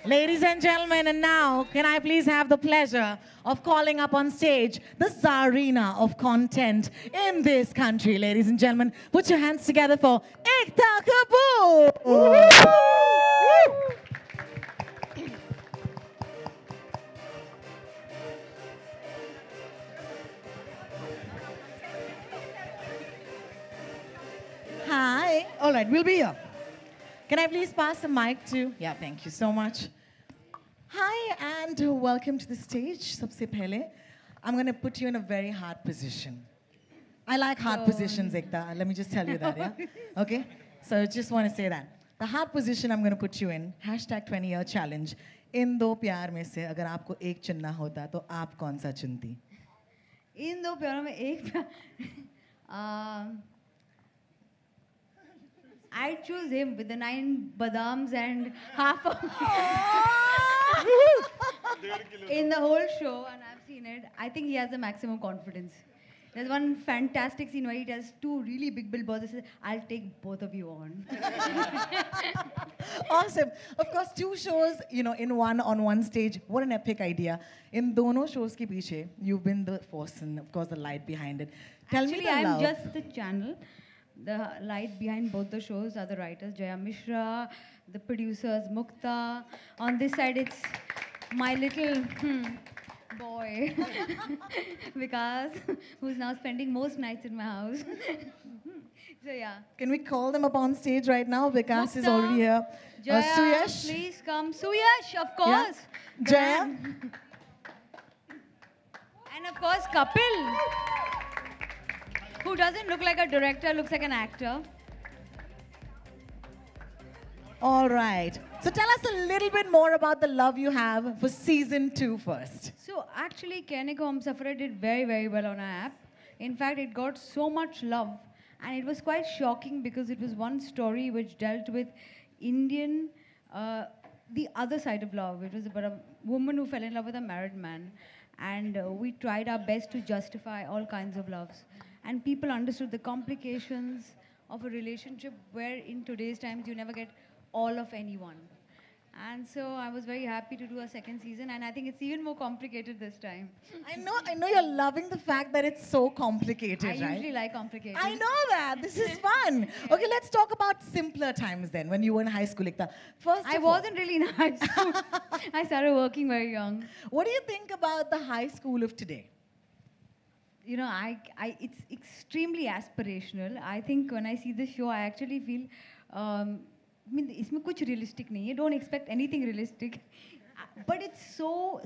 Ladies and gentlemen, and now, can I please have the pleasure of calling up on stage the Tsarina of content in this country. Ladies and gentlemen, put your hands together for Ekta Kapoor. Hi. All right, we'll be here. Can I please pass the mic to? Yeah, thank you so much. Hi, and welcome to the stage. Sabse pehle, I'm going to put you in a very hard position. I like hard positions, Ekta. Let me just tell you that, yeah? Okay? So just want to say that. The hard position I'm going to put you in, hashtag 20-year challenge. इन दो प्यार में से अगर आपको एक चुनना होता तो आप कौन सा चुनती? इन दो प्यारों में एक I choose him with the 9 badams and half of in the whole show, and I've seen it. I think he has the maximum confidence. There's one fantastic scene where he does 2 really big billboards. He says, "I'll take both of you on." Awesome. Of course, 2 shows, you know, in one on one stage. What an epic idea. In dono shows ke piche, you've been the force and of course the light behind it. Tell me the I'm love. just the channel. The light behind both the shows are the writers, Jaya Mishra, the producers, Mukta. On this side, it's my little boy, Vikas, who's now spending most nights in my house. So yeah. Can we call them up on stage right now? Vikas is Mukta, already here. Jaya, Suyash. please come. Suyash, of course. Yeah. Jaya. And of course, Kapil, who doesn't look like a director, looks like an actor. All right. So tell us a little bit more about the love you have for season 2 first. So actually, Kehne Ko Humsafar did very, very well on our app. In fact, it got so much love. And it was quite shocking because it was one story which dealt with Indian, the other side of love. It was about a woman who fell in love with a married man. And we tried our best to justify all kinds of loves. And people understood the complications of a relationship where in today's times you never get all of anyone. And so I was very happy to do a 2nd season, and I think it's even more complicated this time. I know you're loving the fact that it's so complicated, I right? usually like complicated. I know that. This is fun. Okay, let's talk about simpler times then, when you were in high school, Ekta. First I wasn't really in high school. I started working very young. What do you think about the high school of today? You know, it's extremely aspirational. I think when I see this show, I actually feel, I mean, इसमें कुछ realistic नहीं है. Don't expect anything realistic. But it's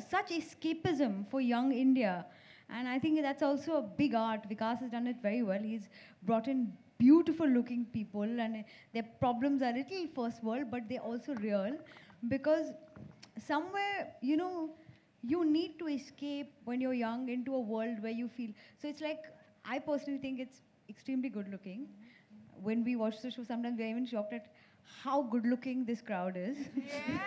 such escapism for young India. And I think that's also a big art. Vikas has done it very well. He's brought in beautiful looking people, and their problems are little first world, but they're also real. Because somewhere, you know, you need to escape when you're young into a world where you feel. So it's like, I personally think it's extremely good looking. When we watch the show, sometimes we're even shocked at how good looking this crowd is. Yeah.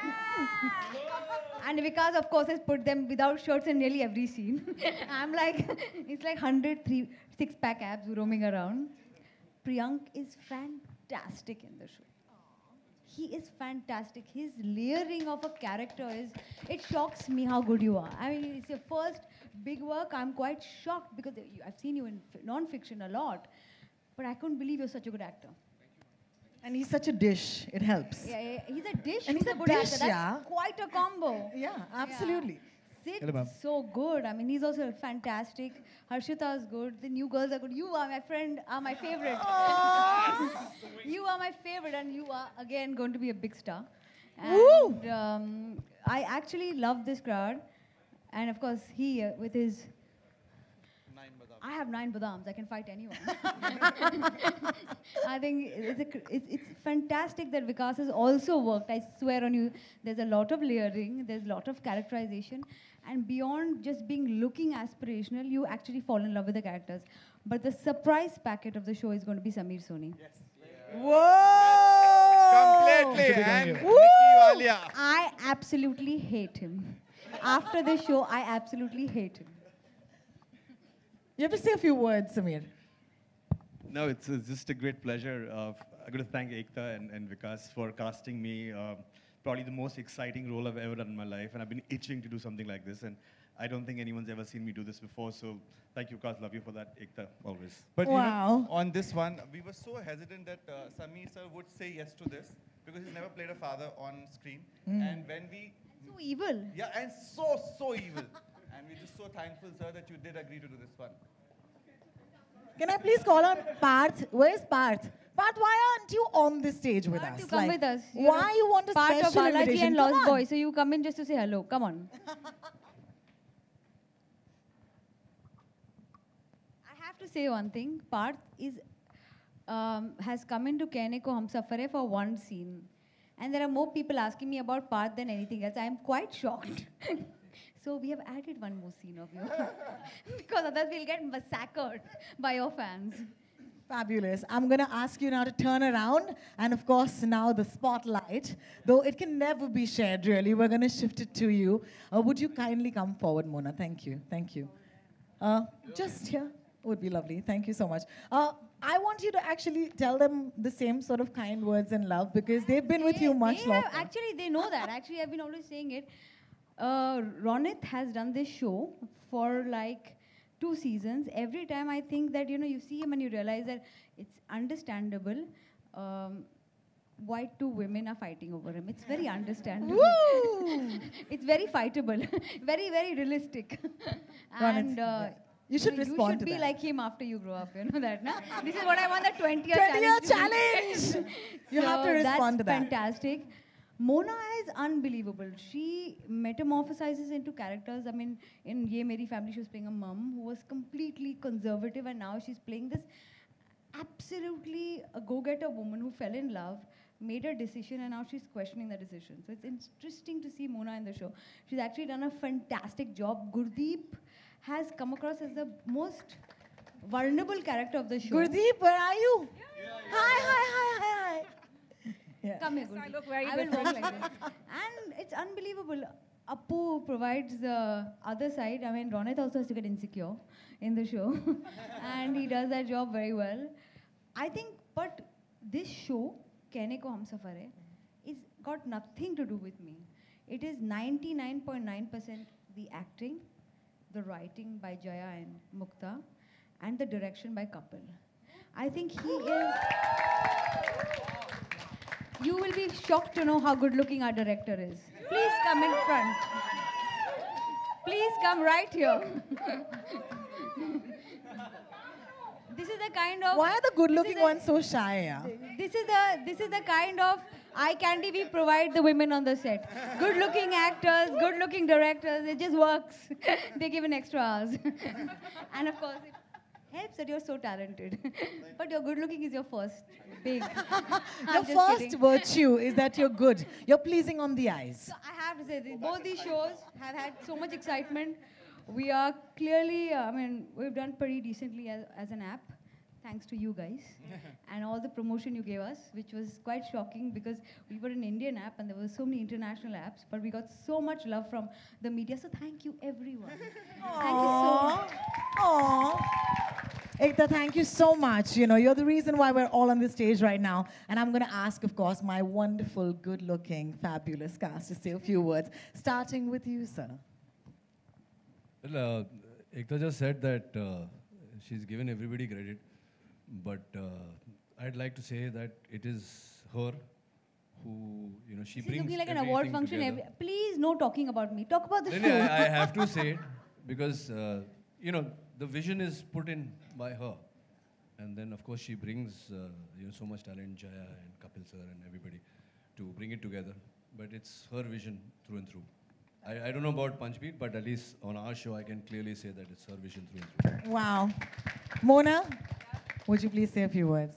And Vikas, of course, has put them without shirts in nearly every scene. I'm like, it's like 103 6-pack abs roaming around. Priyank is fantastic in the show. He is fantastic. His layering of a character it shocks me how good you are. I mean, it's your first big work. I'm quite shocked because I've seen you in non-fiction a lot, but I couldn't believe you're such a good actor. And he's such a dish. It helps. Yeah, he's a dish. And he's a good dish, actor. That's yeah. quite a combo. Yeah, absolutely. Sid is so good. I mean, he's also fantastic. Harshita is good. The new girls are good. You are my friend, are my favorite. You are my favorite, and you are, again, going to be a big star. And I actually love this crowd. And of course, he, with his... I have 9 badams. I can fight anyone. I think it's fantastic that Vikas has also worked. I swear on you, there's a lot of layering, there's a lot of characterization, and beyond just looking aspirational, you actually fall in love with the characters. But the surprise packet of the show is going to be Sameer Soni. Yes. Yeah. Whoa! Completely. And Nikki Walia. I absolutely hate him. After this show, I absolutely hate him. You have to say a few words, Sameer. No, it's just a great pleasure. I'm going to thank Ekta and Vikas for casting me. probably the most exciting role I've ever done in my life, and I've been itching to do something like this. And I don't think anyone's ever seen me do this before. So thank you, guys. Love you for that, Ekta, always. But you Wow. know, on this one, we were so hesitant that Sameer sir would say yes to this because he's never played a father on screen. And when we, So evil. yeah, and so evil. And we're just so thankful, sir, that you did agree to do this one. Can I please call on Parth? Where's Parth? Parth, why aren't you on this stage with Parth, us? you come with us. You're Why you want a part special of Balaji invitation? and Come Lost on. Boy, so you come in just to say hello. Come on. I have to say one thing. Parth has come into Kehne Ko Hum Safar Hai for one scene. And there are more people asking me about Parth than anything else. I am quite shocked. So we have added one more scene of you. Because otherwise we'll get massacred by your fans. Fabulous. I'm going to ask you now to turn around. And of course, now the spotlight, though it can never be shared really, we're going to shift it to you. Would you kindly come forward, Mona? Thank you. Thank you. Just here would be lovely. Thank you so much. I want you to actually tell them the same sort of kind words and love because they've been with you much longer. Actually, they know that. Actually, I've been always saying it. Ronit has done this show for like 2 seasons. Every time I think that, you see him and you realize that it's understandable why 2 women are fighting over him. It's very understandable. Woo! It's very fightable. Very, very realistic. Ronit, And yeah. You should respond You should to be that. like him after you grow up. You know that, na? This is what I want the 20-year 20-year challenge. challenge! You have to respond to that. That's fantastic. Mona is unbelievable. She metamorphosizes into characters. I mean, in Ye Meri Family, she was playing a mum who was completely conservative, and now she's playing this absolutely a go-getter woman who fell in love, made a decision, and now she's questioning the decision. So it's interesting to see Mona in the show. She's actually done a fantastic job. Gurdeep has come across as the most vulnerable character of the show. Gurdeep, where are you? Hi. Yeah. Come here, Gurdeep. I look very I will different. walk like this. And it's unbelievable. Appu provides the other side. I mean, Ronit also has to get insecure in the show. And he does that job very well. I think, but this show, Kehne Ko Hum Safar Hai, is got nothing to do with me. It is 99.9% the acting, the writing by Jaya and Mukta, and the direction by Kapil. I think he is... You will be shocked to know how good-looking our director is. Please come in front. Please come right here. This is the kind of... Why are the good-looking this is ones so shy? Yeah? This is the kind of eye candy we provide the women on the set. Good-looking actors, good-looking directors. It just works. They give an extra hours. And of course, it helps that you're so talented. But your good-looking is your first big. Your I'm just first kidding. virtue is that you're good. You're pleasing on the eyes. So I have to say, both these shows have had so much excitement. We are clearly, we've done pretty decently as an app, thanks to you guys. And all the promotion you gave us, which was quite shocking because we were an Indian app and there were so many international apps, but we got so much love from the media. So thank you, everyone. Thank you so much. Aww. Ekta, thank you so much. You're the reason why we're all on this stage right now. And I'm going to ask, of course, my wonderful, good-looking, fabulous cast to say a few words, starting with you, sir. Well, Ekta just said that she's given everybody credit, but I'd like to say that it is her who, she This is brings looking like an award everything function. together. Please, no talking about me. Talk about the Then show. I have to say it because, the vision is put in by her. And then, of course, she brings so much talent, Jaya and Kapil sir and everybody, to bring it together. But it's her vision through and through. I don't know about Punchbeat, but at least on our show, I can clearly say that it's her vision through and through. Wow. Mona, would you please say a few words?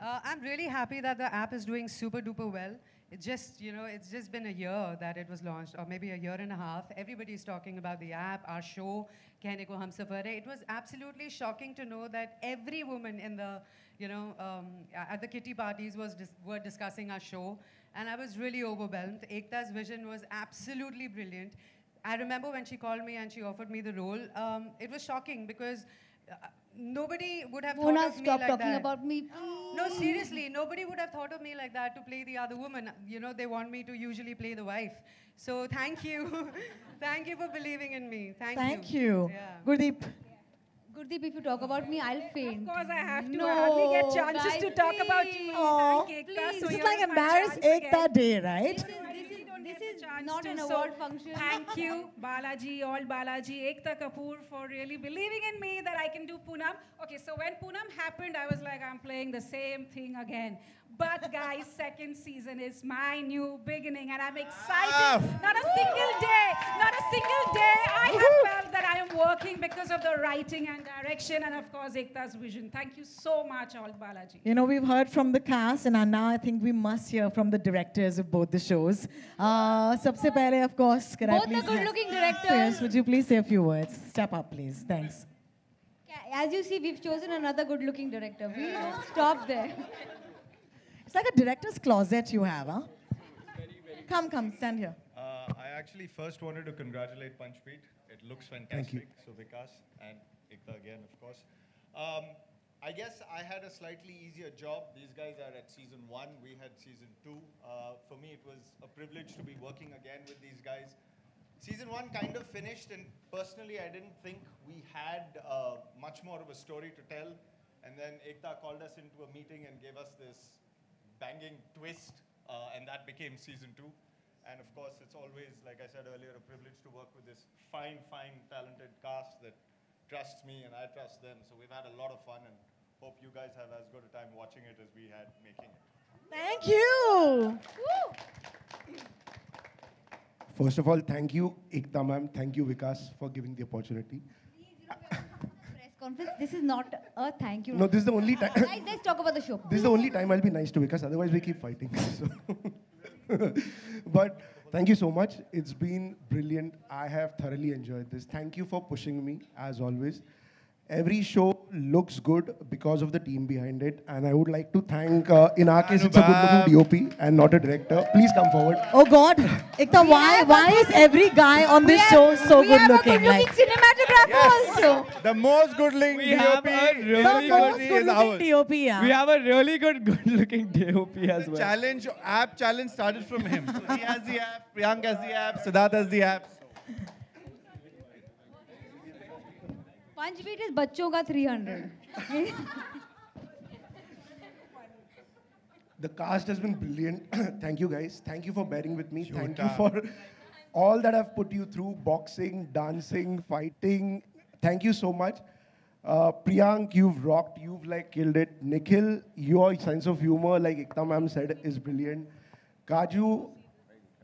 I'm really happy that the app is doing super duper well. It's just been a year that it was launched, or maybe a year and a half. Everybody's talking about the app, our show, Kehne Ko Hum Safar Hai. It was absolutely shocking to know that every woman in the, at the kitty parties were discussing our show. And I was really overwhelmed. Ekta's vision was absolutely brilliant. I remember when she called me and she offered me the role, it was shocking because nobody would have Mona, thought of me stop like talking that. about me. No, seriously, nobody would have thought of me like that to play the other woman. You know, they want me to usually play the wife. So thank you. Thank you for believing in me. Thank you. Yeah. Gurdeep. Gurdeep, if you talk about me, I'll faint. Of course, I have to. No, I hardly get chances guys, to talk about you. Aw. Thank Ekta. Please. So This is here like my Embarrass chance Ekta again. Day, right? This is Chance not to. an So, award function. Thank you, Balaji, all Balaji, Ekta Kapoor for really believing in me that I can do Poonam. Okay, so when Poonam happened, I was like, I'm playing the same thing again. But guys, second season is my new beginning and I'm excited. Not a single day I have felt that I am working because of the writing and direction and of course Ekta's vision. Thank you so much, all Balaji. You know, we've heard from the cast, and now I think we must hear from the directors of both the shows. Sabse pehle, of course, can I Both the please good-looking So yes, directors. would you please say a few words? Step up, please. Thanks. As you see, we've chosen another good-looking director. We don't stop there. It's like a director's closet you have, huh? Come, stand here. I actually first wanted to congratulate Punchbeat. It looks fantastic. So Vikas and Ekta again, of course. I guess I had a slightly easier job. These guys are at season 1. We had season 2. For me, it was a privilege to be working again with these guys. Season 1 kind of finished, and personally, I didn't think we had much more of a story to tell. And then Ekta called us into a meeting and gave us this banging twist, and that became season 2. And of course, it's always, like I said earlier, a privilege to work with this fine, talented cast that trusts me and I trust them. So we've had a lot of fun and hope you guys have as good a time watching it as we had making it. Thank you. First of all, thank you, Ekta ma'am. Thank you, Vikas, for giving the opportunity. Press conference. This is not a thank you. No, this is the only time. Guys, let's talk about the show. This is the only time I'll be nice to Vikas. Otherwise, we keep fighting. So but thank you so much. It's been brilliant. I have thoroughly enjoyed this. Thank you for pushing me, as always. Every show looks good because of the team behind it. And I would like to thank, in our case, it's a good-looking DOP and not a director. Please come forward. Oh God, Ekta, why is every guy on this show so good looking? We have a good-looking cinematographer also. The most good-looking We have a really The most good, good looking DOP, yeah. we have a really good-looking DOP as well. App challenge started from him. So he has the app, Priyank has the app, Siddharth has the app. Punchbeat is बच्चों का 300. The cast has been brilliant. Thank you, guys. Thank you for bearing with me. Thank you for all that I've put you through, boxing, dancing, fighting. Thank you so much. Priyank, you've rocked. You've like killed it. Nikhil, your sense of humor, like Ekta ma'am said, is brilliant. Kaju,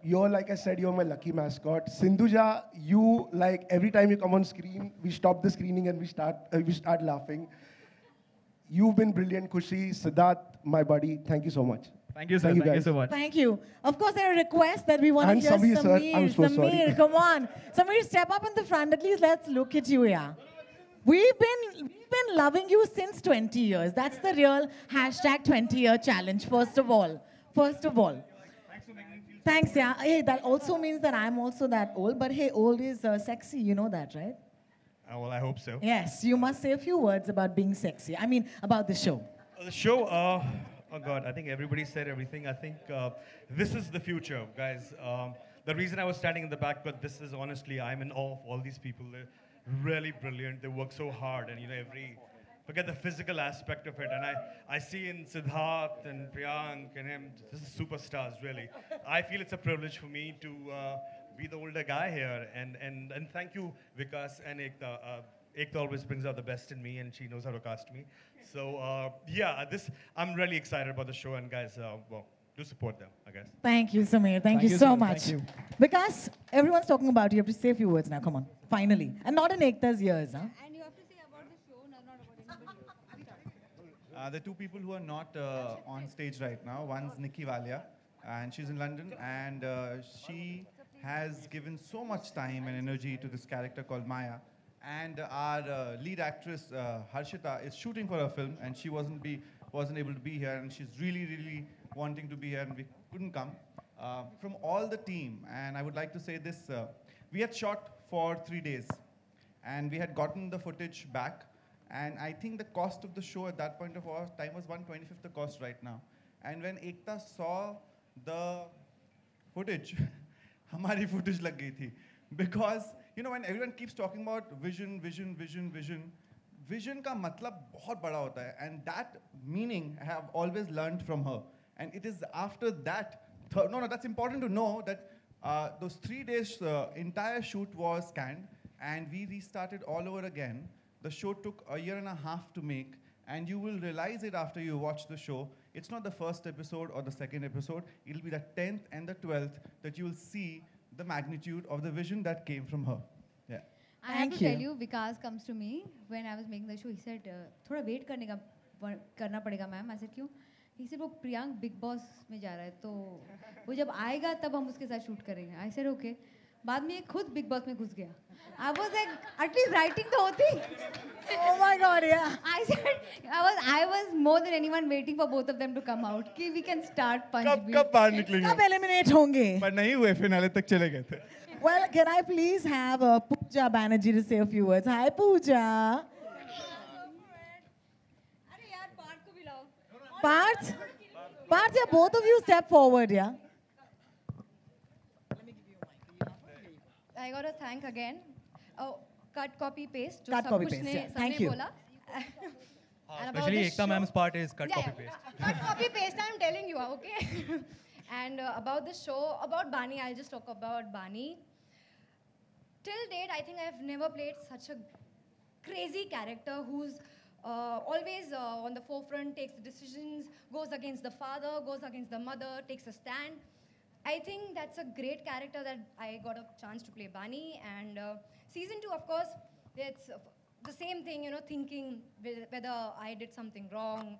you're, like I said, you're my lucky mascot. Sindhuja, you, like, every time you come on screen, we stop the screening and we start laughing. You've been brilliant, Kushi. Siddharth, my buddy, thank you so much. Thank you, sir. Thank you guys. so much. Thank you. Of course, there are requests that we want to And hear. Samir, sir, I'm so sorry. Samir, come on. Samir, step up in the front. At least let's look at you, yeah. We've been loving you since 20 years. That's the real hashtag 20-year challenge, first of all. Thanks, yeah. Hey, that also means that I'm also that old. But hey, old is sexy. You know that, right? Well, I hope so. Yes, you must say a few words about being sexy. I mean, about the show. The show, oh God, I think everybody said everything. I think this is the future, guys. The reason I was standing in the back, but this is honestly, I'm in awe of all these people. They're really brilliant. They work so hard, and forget the physical aspect of it. And I see in Siddharth and Priyank and him, this is superstars, really. I feel it's a privilege for me to be the older guy here. And thank you, Vikas and Ekta. Ekta always brings out the best in me, and she knows how to cast me. So, yeah, I'm really excited about the show. And guys, well, do support them, I guess. Thank you, Samir. Thank you so sir. much. Thank you. Because everyone's talking about you. You have to say a few words now. Come on. Finally. And not in Ekta's years, huh? And you have to say about the show, not about anybody. The two people who are not on stage right now, one's Nikki Valia, and she's in London, and she has given so much time and energy to this character called Maya. And our lead actress, Harshita, is shooting for a film, and she wasn't able to be here, and she's really wanting to be here, and we couldn't come. From all the team, and I would like to say this, we had shot for 3 days, and we had gotten the footage back, And I think the cost of the show at that point of time was 1/25 the cost right now. And when Ekta saw the footage, हमारी footage लग गई थी. Because, you know, when everyone keeps talking about vision, vision, vision, vision, vision का मतलब बहुत बड़ा होता है. And that meaning I have always learned from her. And it is after that, no, that's important to know that those 3 days, entire shoot was canned, and we restarted all over again. The show took a year and a half to make, and you will realize it after you watch the show. It's not the first episode or the second episode. It'll be the 10th and the 12th that you will see the magnitude of the vision that came from her. Yeah. I have to tell you, Vikas comes to me when I was making the show. He said, "थोड़ा wait करना पड़ेगा ma'am." I said, "क्यों?" He said, "वो Priyank big boss में जा रहा है, तो वो जब आएगा तब हम उसके साथ शूट करेंगे." I said, "Okay." बाद में ये खुद बिग बॉस में घुस गया. I was like, at least writing the whole thing. Oh my God, yeah. I said, I was more than anyone waiting for both of them to come out. कि we can start Punch Beat. कब बाहर निकलेंगे? कब eliminate होंगे? पर नहीं हुए, finale तक चले गए थे. Well, can I please have Pooja Banerjee to say a few words? Hi, Pooja. Parth? Parth, yeah, both of you step forward, yeah. I got to thank again. Oh, cut, copy, paste. Cut, copy, paste. Yeah. Thank you. Especially Ekta ma'am's part is cut, copy, paste. Cut, copy, paste. I'm telling you, okay? And about the show, about Bani, I'll just talk about Bani. Till date, I think I've never played such a crazy character who's always on the forefront, takes decisions, goes against the father, goes against the mother, takes a stand. I think that's a great character that I got a chance to play Bani. And season 2, of course, it's the same thing, you know, thinking whether I did something wrong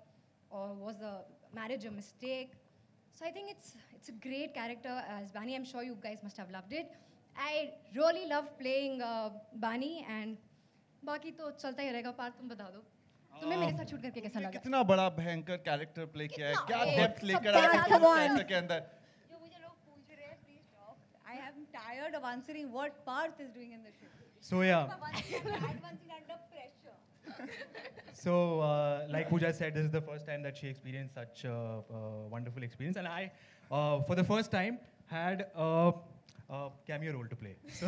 or was the marriage a mistake. So I think it's a great character as Bani. I'm sure you guys must have loved it. I really love playing Bani, and बाकी तो चलता ही रहेगा. पार्थ तुम बता दो, तुम्हें मेरे साथ शूट करके कैसा लगा? कितना बड़ा भयंकर कैरेक्टर प्ले किया है, क्या डेप्थ लेकर आए हैं कैरेक्टर के अंदर. जो मुझे लोग पूछ रहे हैं, please stop. I am tired of answering what Parth is doing in the show. So yeah. Advancing under pressure. So like Pooja said, this is the first time that she experienced such a wonderful experience, and I, for the first time, had a cameo role to play. So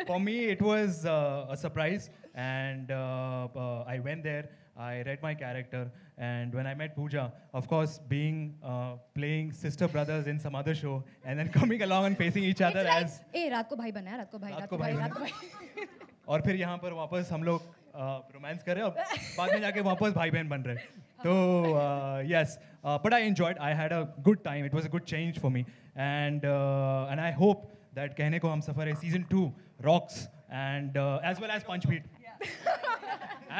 for me, it was a surprise, and I went there. I read my character, and when I met Pooja, of course, being playing sister brothers in some other show, and then coming along and facing each other as रात को भाई बना है, रात को भाई. और फिर यहाँ पर वापस हम लोग रोमांस कर रहे हैं और बाद में जाके वापस भाई बहन बन रहे हैं. तो yes, but I enjoyed. I had a good time. It was a good change for me, and I hope that कहने को हम सफर है season 2 rocks, and as well as Punch Beat.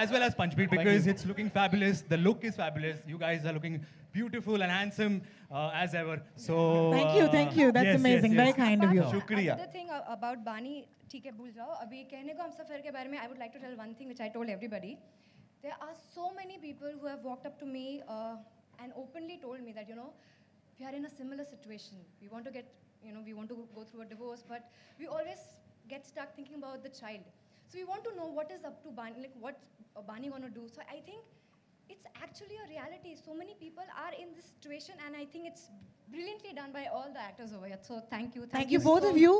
As well as Punch Beat, because it's looking fabulous. The look is fabulous. You guys are looking beautiful and handsome as ever. So thank you. That's amazing. Very kind of you. Shukriya. The thing about Bani, ठीक है भूल जाओ. अभी कहने को हम सफर के बारे में, I would like to tell one thing which I told everybody. There are so many people who have walked up to me and openly told me that, you know, we are in a similar situation. We want to get, you know, we want to go through a divorce, but we always get stuck thinking about the child. So we want to know what is up to Bani, like what Bani want to do. So I think it's actually a reality. So many people are in this situation, and I think it's brilliantly done by all the actors over here. So thank you. Thank you both of you.